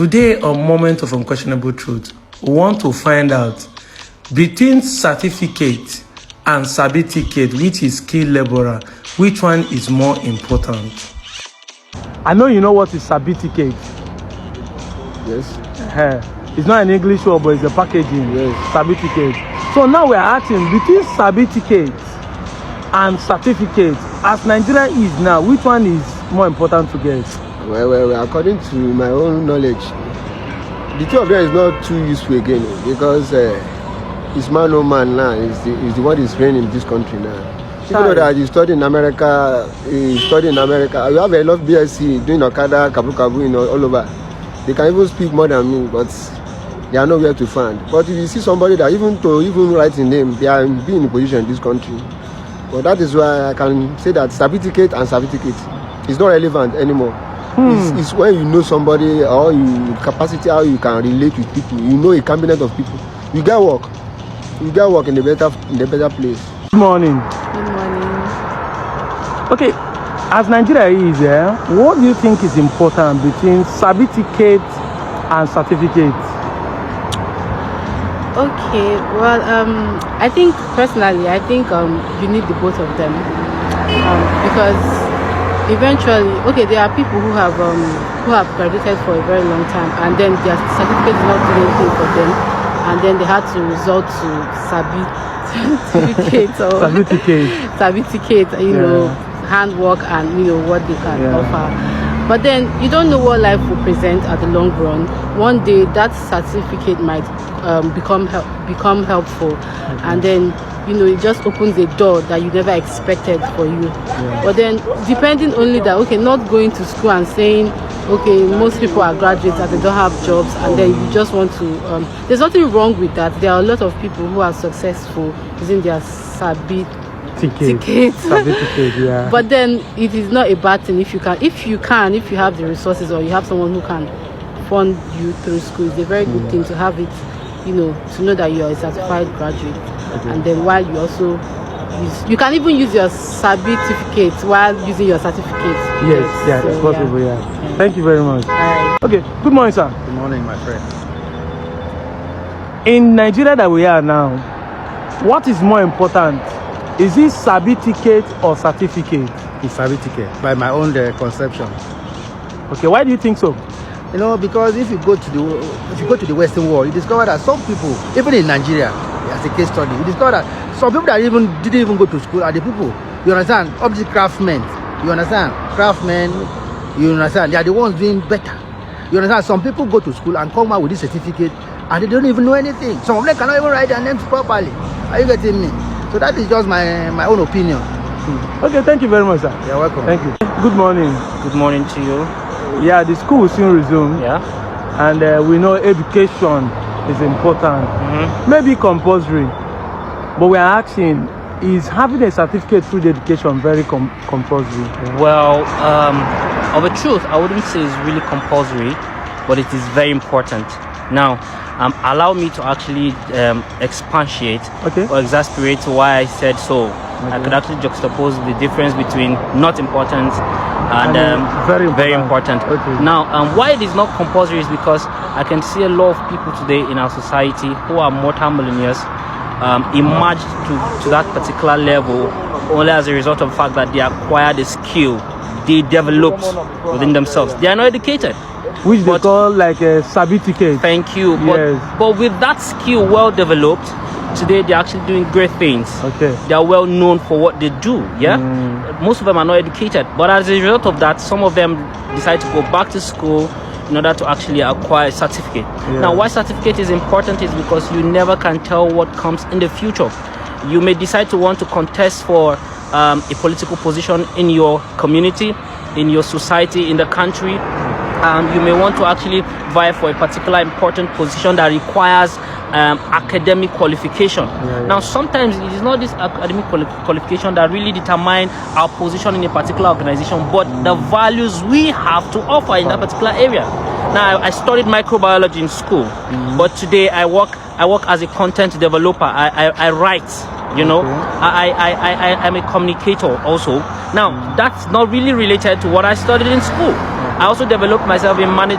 Today on Moment of Unquestionable Truth, we want to find out between certificate and Sabitickets, which is skilled laborer, which one is more important? I know you know what is Sabitickets. Yes. It's not an English word, but it's a packaging. Yes. Sabitickets. So now we are asking between Sabitickets and certificate, as Nigeria is now, which one is more important to get? Well, according to my own knowledge, the two of them is not too useful again because it's man or man now. Is the one is reigning in this country now. Even though that you study in America, you have a lot of BSc doing Okada, Kabu, all over. They can even speak more than me, but they are nowhere to find. But if you see somebody that even write a name, they are being in a position in this country. But that is why I can say that certificate and certificate is not relevant anymore. It's when you know somebody or you capacity how you can relate with people. You know a cabinet of people. You get work. You get work in a better place. Good morning. Good morning. Okay, as Nigeria is here, what do you think is important between Sabitickets and certificates? Okay, well, I think personally, you need the both of them because eventually, okay, there are people who have graduated for a very long time, and then their certificate is not doing anything for them, and then they had to resort to certificate, handwork and what they can offer. But then you don't know what life will present at the long run. One day that certificate might become helpful, and then it just opens a door that you never expected for you. But then depending only that, okay, not going to school and saying, okay, most people are graduates and they don't have jobs, and then you just want to there's nothing wrong with that. There are a lot of people who are successful using their Sabitickets. But then it is not a bad thing if you have the resources, or you have someone who can fund you through school. It's a very good thing to have it, to know that you're a certified graduate. And then while you also you can even use your certificates while using your certificates. Yes, it's possible. Yeah. Thank you very much. Okay, good morning, sir. Good morning, my friend. In Nigeria that we are now, what is more important? Is it Sabitickets or certificate? It's Sabitickets, by my own conception. Okay, why do you think so? Because if you go to the Western world, you discover that some people, even in Nigeria, as a case study, you discover that some people that didn't even go to school are the people, you understand, object craftsmen, you understand, you understand, they are the ones doing better. You understand, some people go to school and come out with this certificate and they don't even know anything. Some of them cannot even write their names properly. Are you getting me? So that is just my own opinion. Okay, thank you very much, sir. You're welcome. Thank you. Good morning. Good morning to you. Yeah, the school will soon resume. Yeah. And we know education is important. Maybe compulsory. But we are asking, is having a certificate through the education very compulsory? Well, of a truth, I wouldn't say it's really compulsory, but it is very important. Now, allow me to actually expatiate or exasperate why I said so. I could actually juxtapose the difference between not important and very important. Now, why it is not compulsory is because I can see a lot of people today in our society who are multi-millionaires emerged to that particular level only as a result of the fact that they acquired a skill they developed within themselves. They are not educated, which they call like a Sabitickets. Thank you. But with that skill well developed, today they're actually doing great things. They are well known for what they do. Most of them are not educated, but as a result of that, some of them decide to go back to school in order to actually acquire a certificate. Now, why certificate is important is because you never can tell what comes in the future. You may decide to want to contest for a political position in your community, in your society, in the country. You may want to actually vie for a particular important position that requires academic qualification. Now, sometimes it is not this academic qualification that really determine our position in a particular organization, but the values we have to offer in that particular area. Now, I studied microbiology in school, but today I work as a content developer. I write, I'm a communicator also. Now, that's not really related to what I studied in school. I also developed myself in management.